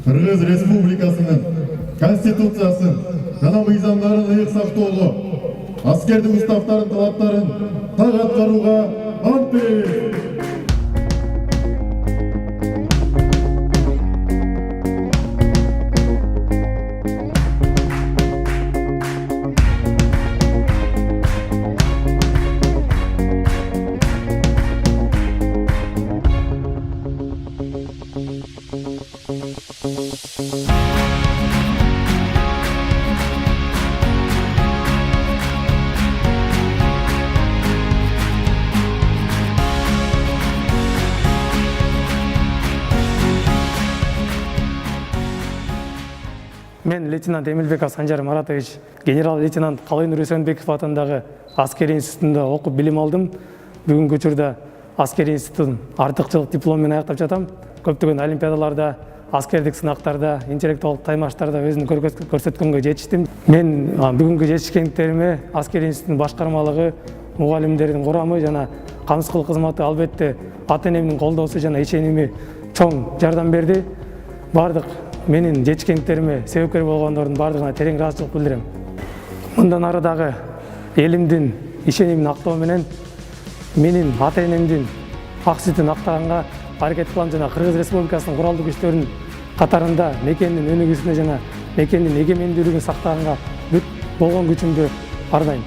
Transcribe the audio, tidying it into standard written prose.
Кыргыз Республикасынын Конституциясын жана мыйзамдарын ыйык сактоого, аскердин уставдарын талаптарын так аткарууга ант беребиз. Мен лейтенант Эмилбеков Санжар Маратович, генерал-лейтенант Калайнур Эсенбеков атындагы аскери институтунда окуп билим алдым. Бүгүнкү учурда аскери институтун артыкчылык диплом менен аяктап жатам. Көптөгөн олимпиадаларда, аскердик сынактарда, интеллектуалдык таймаштарда өзүн көрсөткөнгө жетиштим. Мен бүгүнкү жетишкендиктериме аскери институтун башкармалыгы, мугалимдердин курамы жана камсыз кызматы албетте ата-энемдин колдоосу жана ишеними чоң жардам берди. Бардык менин жетишкендиктериме себепкер болгондордун бардыгына терең ыраазычылык билдирем. Мындан ары дагы элимдин ишенимин актоо менен менин ата-энемдин ак сүтүн актаганга аракет кылам жана Кыргыз Республикасынын куралдуу күчтөрүнүн катарында мекендин өнүгүүсүнө жана мекендин эгемендүүлүгүн сактаганга бүт болгон күчүмдү ардайм.